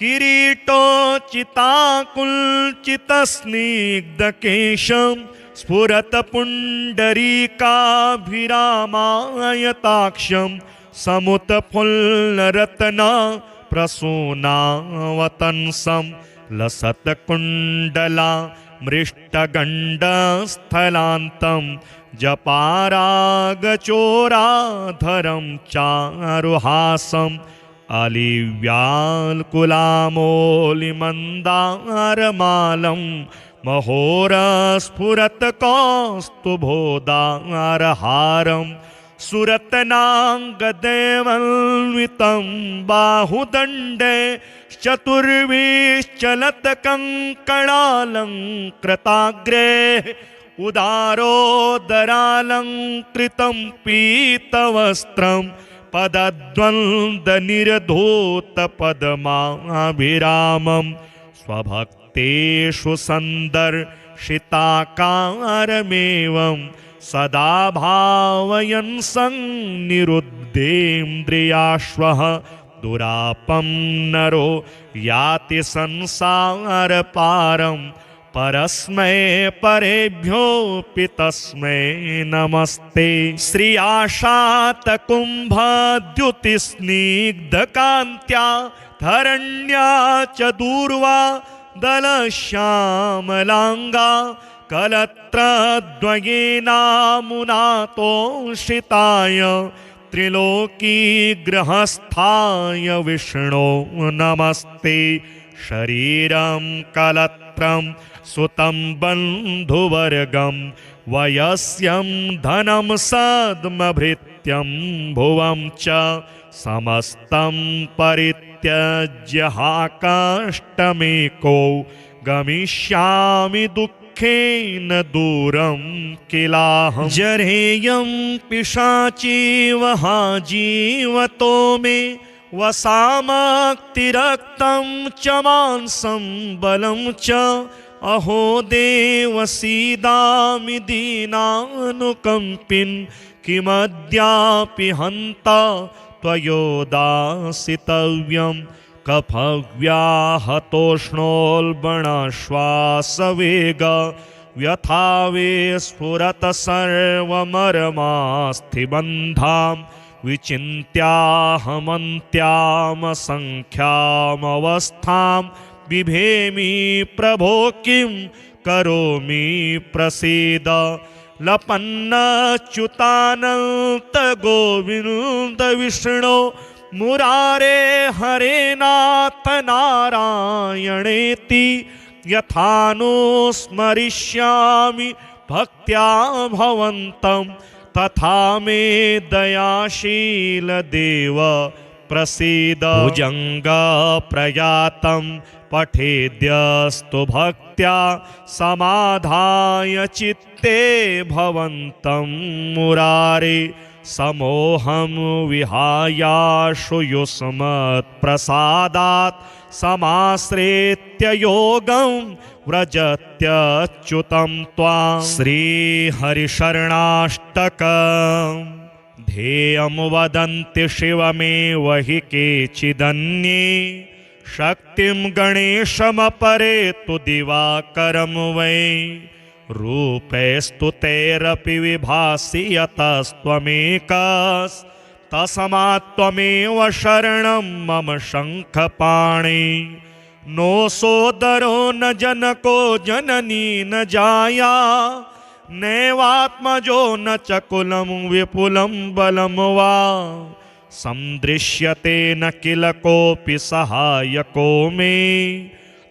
किरीटोचिताकुल्चितस्निग्धकेशं स्फुरत्पुण्डरीकाभिरामायताक्षं समुत्फुल्लरत्ना प्रसूनावतंसं लसत्कुण्डला मृष्टगण्डस्थलान्तं जपारागचोराधरं चारुहासम् अलिव्याल्कुलामोलिमन्दारमालं महोरस्फुरत्कौस्तुभोदारहारं सुरत्नाङ्गदेवन्वितं बाहुदण्डे चतुर्विश्चलत्कङ्कणालङ्कृताग्रे उदारोदरालङ्कृतं पीतवस्त्रं पदद्वन्द्वनिर्धूतपद्माभिरामं स्वभक्तेषु सन्दर्शिताकारमेवं सदा भावयन् सन्निरुद्धेन्द्रियाश्वः दुरापं नरो याति संसारपारं परस्मै परेभ्योऽपि तस्मै नमस्ते श्रियाशातकुम्भद्युतिस्निग्धकान्त्या धरण्या च दूर्वा दलश्यामलाङ्गा कलत्रद्वयेनामुनातोषिताय त्रिलोकीगृहस्थाय विष्णो नमस्ते शरीरं कलत्रं सुतं बन्धुवर्गं वयस्यं धनं सद्मभृत्यं भुवं च समस्तं परित्यज्य हा कष्टमेको गमिष्यामि दुःखेन दूरं किलाहं जरेयं पिशाचीव हा जीवतो मे वसामक्तिरक्तं च मांसं बलं च अहो देव सीदामि दीनानुकम्पिन् किमद्यापि हन्ता त्वयोदासितव्यं कफव्याहतोष्णोल्बणश्वासवेग व्यथावे स्फुरत सर्वमर्मास्थिबन्धां विचिन्त्याहमन्त्यामसङ्ख्यामवस्थां बिभेमि प्रभो किं करोमि प्रसीद लपन्नच्युतानन्त गोविन्द विष्णो मुरारे हरे नाथ नारायणेति यथानुस्मरिष्यामि भक्त्या भवन्तं तथा मे दयाशील देव प्रसीद। भुजंग प्रयातं पठेद्यस्तु भक्त्या समाधाय चित्ते भवन्तं मुरारे समोहं विहायाशु युष्मत्प्रसादात् समाश्रित्य योगं व्रजत्यच्युतं त्वां। श्रीहरिशरणाष्टकम् ध्येयं वदन्ति शिवमेव हि केचिदन्ये शक्तिं गणेशमपरे तु दिवाकरं वै रूपैस्तु तैरपि विभासि यतस्त्वमेकस्तस्मात्त्वमेव शरणं मम शङ्खपाणि। नो सोदरो न जनको जननी न जाया नैवात्मजो न च कुलं विपुलं बलं वा सन्दृश्यते न किल कोऽपि सहायको मे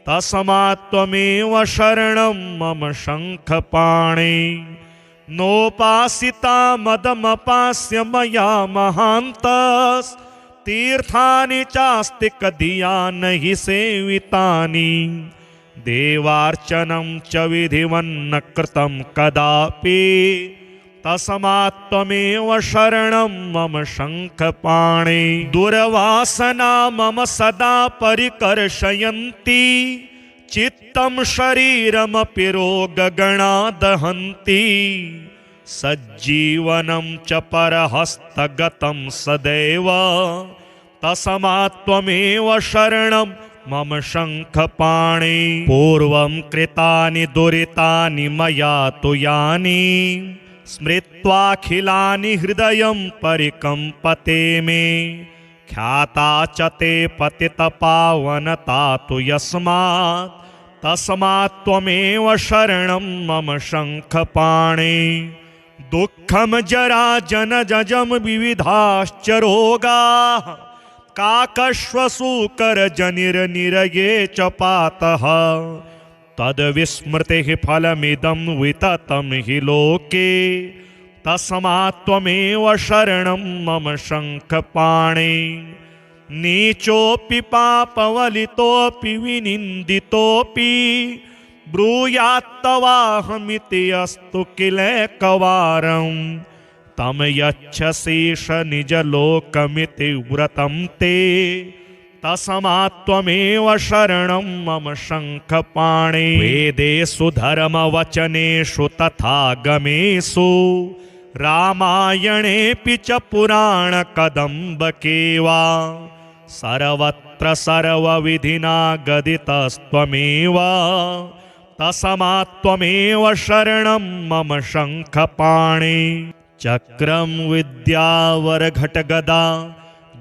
तस्मात्त्वमेव शरणं मम शङ्खपाणि। नोपासिता मदमपास्य मया महान्तस्तीर्थानि चास्ति कधिया न हि सेवितानि देवार्चनं च विधिवन्न कृतं कदापि तस्मात्त्वमेव शरणं मम शङ्खपाणि। दुर्वासना मम सदा परिकर्षयन्ति चित्तं शरीरमपि रोगगणा दहन्ति सज्जीवनं च परहस्तगतं सदैव तस्मात्त्वमेव शरणं मम शङ्खपाणि। पूर्वं कृतानि दुरितानि मया तु यानि स्मृत्वाखिलानि हृदयं परिकम्पते मे ख्याता च ते पतितपावनता तु यस्मात् तस्मात्त्वमेव शरणं मम शङ्खपाणि। दुःखं जरा जनजं विविधाश्च रोगाः काकश्वसूकरजनिर्निरये च पातः तद्विस्मृतिः फलमिदं विततं हि लोके तस्मात्त्वमेव शरणं मम शङ्खपाणि। नीचोऽपि पापवलितोऽपि विनिन्दितोऽपि ब्रूयात्तवाहमिति अस्तु किलैकवारं तं यच्छसीष निजलोकमिति व्रतं ते तस्मात्त्वमेव शरणं मम शङ्खपाणि। वेदेषु धर्मवचनेषु तथागमेषु रामायणेऽपि च पुराणकदम्बके वा सर्वत्र सर्वविधिना गदितस्त्वमेव तस्मात्त्वमेव शरणं मम शङ्खपाणि। चक्रं विद्यावरघटगदा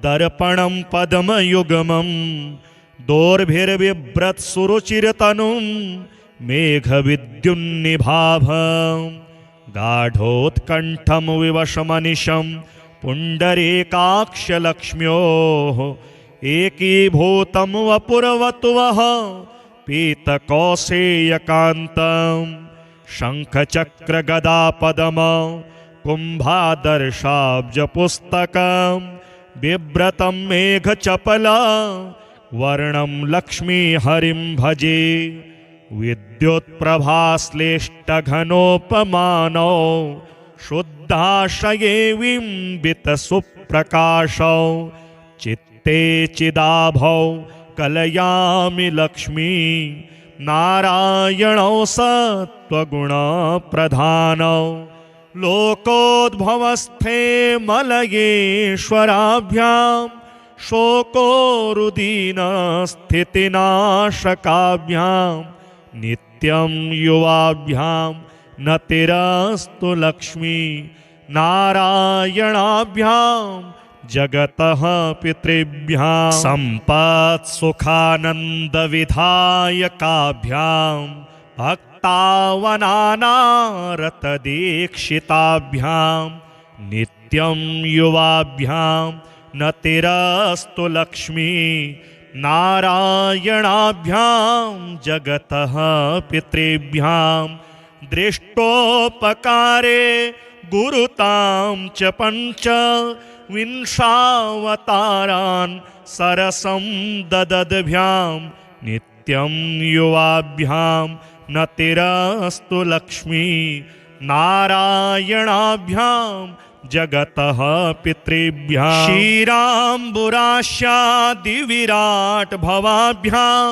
दर्पणं पद्मयुग्मं दोर्भिर्बिभ्रत्सुरुचिरतनुं मेघविद्युन्निभाभं गाढोत्कण्ठं विवशमनिशं पुण्डरीकाक्षलक्ष्म्योः एकीभूतं वपुरवतुवः पीतकौसेयकान्तं शङ्खचक्रगदापदम कुम्भादर्शाब्जपुस्तकं बिभ्रतं मेघचपला वर्णं लक्ष्मीहरिं भजे विद्युत्प्रभाश्लेष्टघनोपमानौ शुद्धाशये बिम्बितसुप्रकाशौ चित्ते चिदाभौ कलयामि लक्ष्मी नारायणौ सत्त्वगुणप्रधानौ लोकोद्भवस्थे मलयेश्वराभ्यां शोकोरुदीनस्थितिनाशकाभ्यां नित्यं युवाभ्यां नतिरस्तु लक्ष्मी नारायणाभ्यां जगतः पितृभ्यां सम्पत्सुखानन्दविधायकाभ्यां भक्त भक्तावनानारतदीक्षिताभ्यां नित्यं युवाभ्यां नतिरस्तु लक्ष्मी नारायणाभ्यां जगतः पितृभ्यां दृष्टोपकारे गुरुतां च पञ्च विंशावतारान् सरसं ददद्भ्यां नित्यं युवाभ्यां नतिरस्तु लक्ष्मी नारायणाभ्यां जगतः पितृभ्यां क्षीराम्बुरास्यादिविराट् भवाभ्यां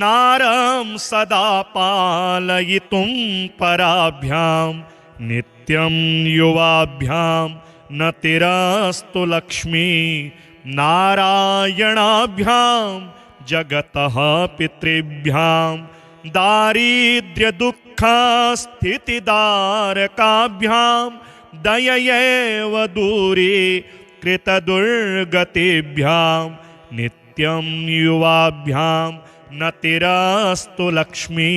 नारं सदा पालयितुं पराभ्यां नित्यं युवाभ्यां नतिरस्तु लक्ष्मी नारायणाभ्यां जगतः पितृभ्यां दारिद्र्यदुःखस्थितिदारकाभ्यां दययैव दूरीकृतदुर्गतिभ्यां नित्यं युवाभ्यां नतिरस्तु लक्ष्मी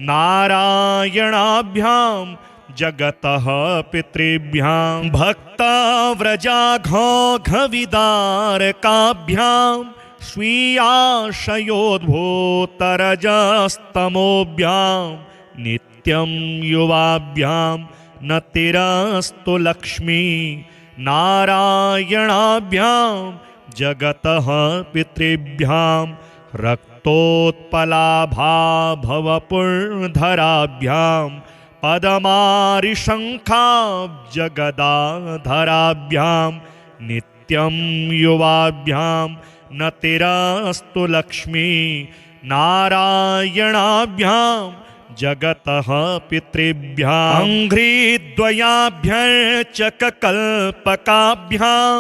नारायणाभ्यां जगतः पितृभ्यां भक्तव्रजाघोघविदारकाभ्यां स्वीयाशयोद्भूतरजस्तमोभ्यां नित्यं युवाभ्यां नतिरस्तु लक्ष्मी नारायणाभ्यां जगतः पितृभ्यां रक्तोत्पलाभाभवपुर्धराभ्यां पदमारिशङ्खाब्जगदाधराभ्यां नित्यं युवाभ्यां नतिरस्तु लक्ष्मी नारायणाभ्यां जगतः पितृभ्यां अङ्घ्रिद्वयाभ्यर्चककल्पकाभ्यां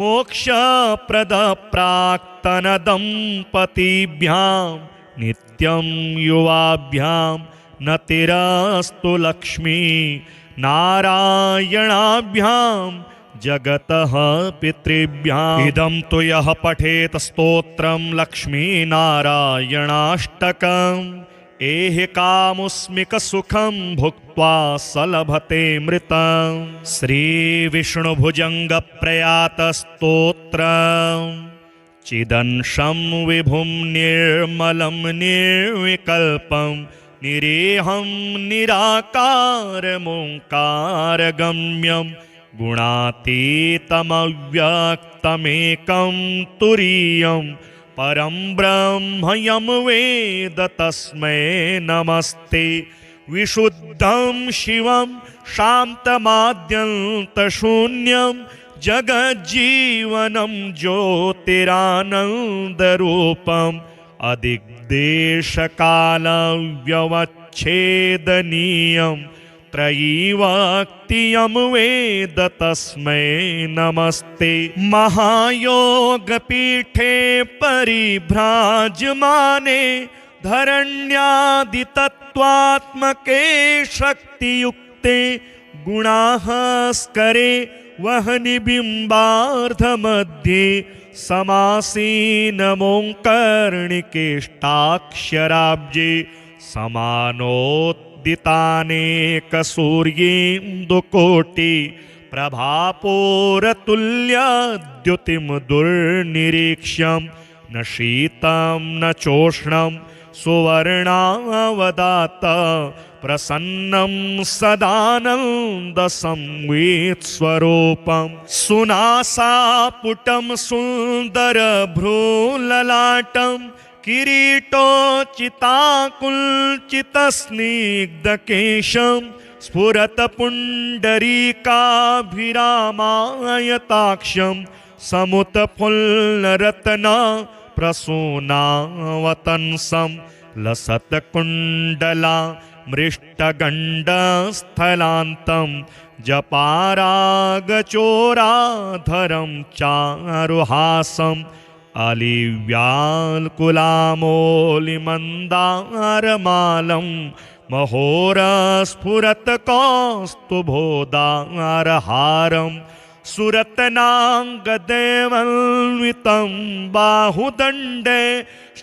मोक्षप्रदप्राक्तनदम्पतिभ्यां नित्यं युवाभ्यां नतिरस्तु लक्ष्मी नारायणाभ्यां जगतः पितृभ्याम् इदं तु यः पठेत स्तोत्रं लक्ष्मीनारायणाष्टकम् एहि कामुस्मिकसुखं भुक्त्वा स लभते मृतं श्रीविष्णुभुजङ्गप्रयातस्तोत्रम् चिदंशं विभुं निर्मलं निर्विकल्पं निरेहं निराकारमोङ्कारगम्यं गुणातीतमव्यक्तमेकं तुरीयं परं ब्रह्मयं वेद तस्मै नमस्ते विशुद्धं शिवं शान्तमाद्यन्तशून्यं जगज्जीवनं ज्योतिरानन्दरूपम् अधिग्देशकालव्यवच्छेदनीयं त्रयीवाक्तियं वेद तस्मै नमस्ते महायोगपीठे परिभ्राजमाने धरण्यादितत्त्वात्मके शक्तियुक्ते गुणास्करे वह्निबिम्बार्धमध्ये समासीनमोङ्कर्णिकेष्टाक्षराब्जे समानोद्दितानेकसूर्येन्दुकोटि प्रभापूरतुल्यद्युतिं दुर्निरीक्ष्यं न शीतं न चोष्णं सुवर्णावदात प्रसन्नं सदानन्दसंवित्स्वरूपं सुनासापुटं सुन्दरभ्रूललाटं किरीटोचिताकुल्चितस्निग्धकेशं स्फुरतपुण्डरीकाभिरामायताक्षं समुत्फुल्लरत्ना प्रसूनावतंसं लसत्कुण्डला मृष्टगण्डस्थलान्तं जपारागचोराधरं चारुहासम् आलिव्याल्कुलामोलिमन्दारमालं महोरस्फुरत्कौस्तुभोदारहारं सुरत्नाङ्गदेवन्वितं बाहुदण्डे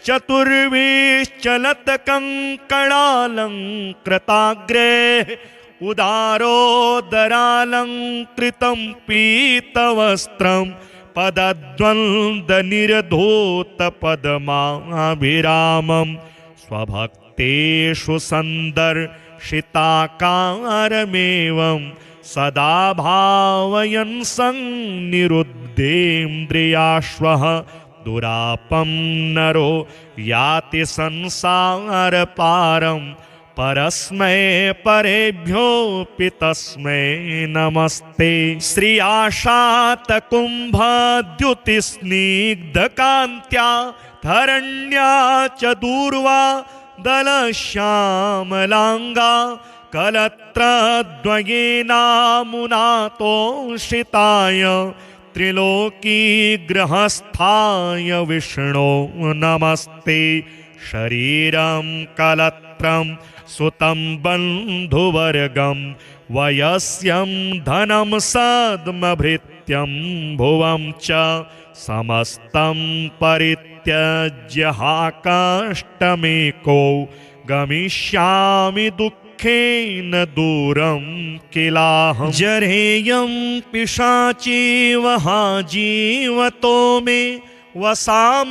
चतुर्विश्चलत्कङ्कणालङ्कृताग्रे उदारोदरालङ्कृतं पीतवस्त्रं पदद्वन्द्वनिर्धूतपद्माभिरामं स्वभक्तेषु सन्दर्शिताकारमेवं सदा भावयन् सन्निरुद्धेन्द्रियाश्वः दुरापं नरो याति संसारपारं परस्मै परेभ्योऽपि तस्मै नमस्ते। श्रियाशातकुम्भद्युतिस्निग्धकान्त्या धरण्या च दूर्वा दलश्यामलाङ्गा कलत्रद्वयेनामुनातोषिताय त्रिलोकीगृहस्थाय विष्णो नमस्ते। शरीरं कलत्रं सुतं बन्धुवर्गं वयस्यं धनं सद्मभृत्यं भुवं च समस्तं परित्यज्य हा कष्टमेको गमिष्यामि दुःखेन दूरं किलाहं। जरेयं पिशाचीव हा जीवतो मे वसामक्तिरक्तं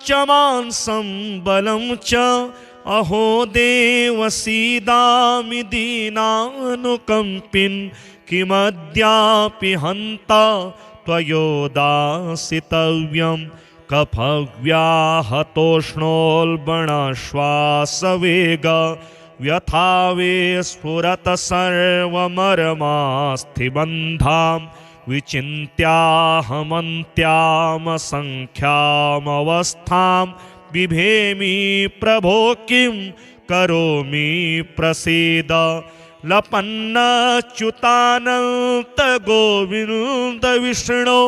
च मांसं बलं च अहो देव सीदामि दीनानुकम्पिन् किमद्यापि हन्ता त्वयोदासितव्यं कफव्याहतोष्णोल्बणश्वासवेग व्यथा वे स्फुरत सर्वमर्मास्थिबन्धां विचिन्त्याहमन्त्यामसङ्ख्यामवस्थां बिभेमि प्रभो किं करोमि प्रसीद। लपन्नच्युतानन्त गोविन्द विष्णो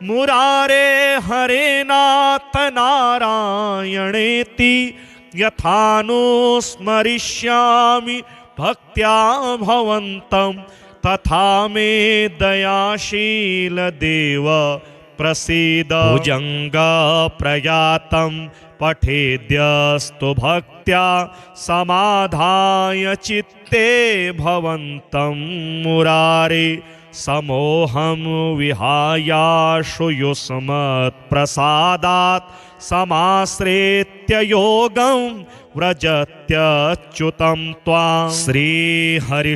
मुरारे हरे नाथ नारायणेति यथानुस्मरिष्यामि भक्त्या भवन्तं तथा मे दयाशील देव प्रसीद। भुजङ्गप्रयातं पठेद्यस्तु भक्त्या समाधाय चित्ते भवन्तं मुरारे समोहं विहायाशु युष्मत्प्रसादात् समाश्रित्य योगं व्रजत्यच्युतं त्वां। श्रीहरिशरणाष्टकं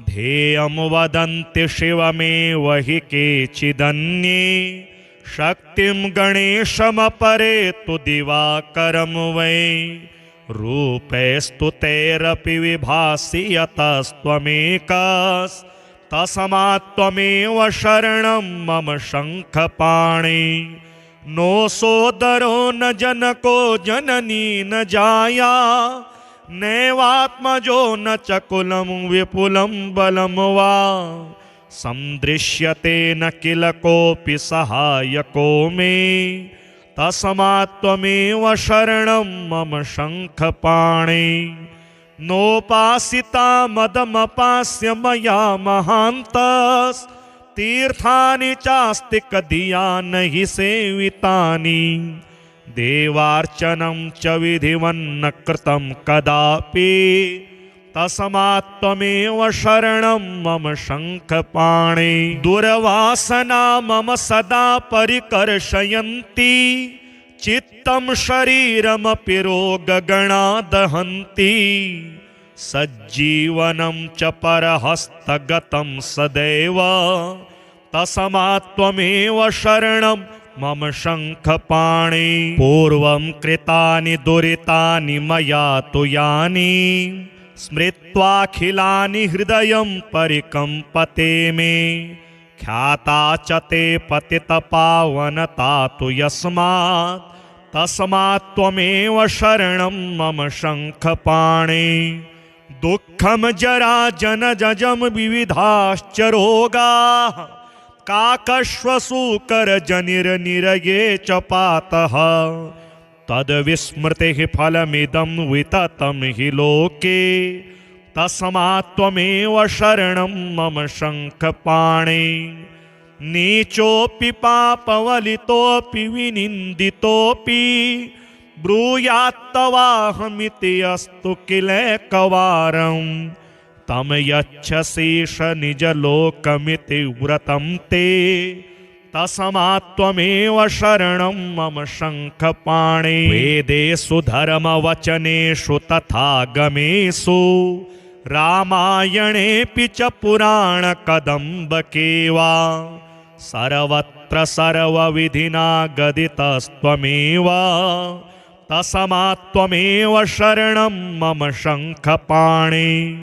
ध्येयं वदन्ति शिवमेव हि केचिदन्ये शक्तिं गणेशमपरे तु दिवाकरं वै रूपैस्तुतैरपि विभासि यतस्त्वमेकस्तस्मात्त्वमेव शरणं मम शङ्खपाणि। नो सोदरो न जनको जननी न जाया नैवात्मजो न च कुलं विपुलं बलं वा सन्दृश्यते न किल कोऽपि सहायको मे तस्मात्त्वमेव शरणं मम शङ्खपाणि। नोपासिता मदमपास्य मया महान्तस्तीर्थानि चास्ति कधिया न हि सेवितानि देवार्चनं च विधिवन्न कृतं कदापि तस्मात्त्वमेव शरणं मम शङ्खपाणि। दुर्वासना मम सदा परिकर्षयन्ति चित्तं शरीरमपि रोगगणा दहन्ति सज्जीवनं च परहस्तगतं सदैव तस्मात्त्वमेव शरणं मम शङ्खपाणि। पूर्वं कृतानि दुरितानि मया तु यानि स्मृत्वाखिलानि हृदयं परिकम्पते मे ख्याता च ते पतितपावनता तु यस्मात् तस्मात्त्वमेव शरणं मम शङ्खपाणि। दुःखं जरा जनजं विविधाश्च रोगाः काकश्वसूकरजनिर्निरये च पातः तद्विस्मृतिः फलमिदं विततं हि लोके तस्मात् त्वमेव शरणं मम शङ्खपाणे। नीचोऽपि पापवलितोऽपि विनिन्दितोऽपि ब्रूयात्तवाहमिति अस्तु किलैकवारं। तं यच्छसीष निजलोकमिति व्रतं ते। तस्मात् त्वमेव शरणं मम शङ्खपाणे। वेदेषु धर्मवचनेषु तथागमेषु रामायणेऽपि च पुराणकदम्बके वा सर्वत्र सर्वविधिना गदितस्त्वमेव। तस्मात् त्वमेव शरणं मम शङ्खपाणे।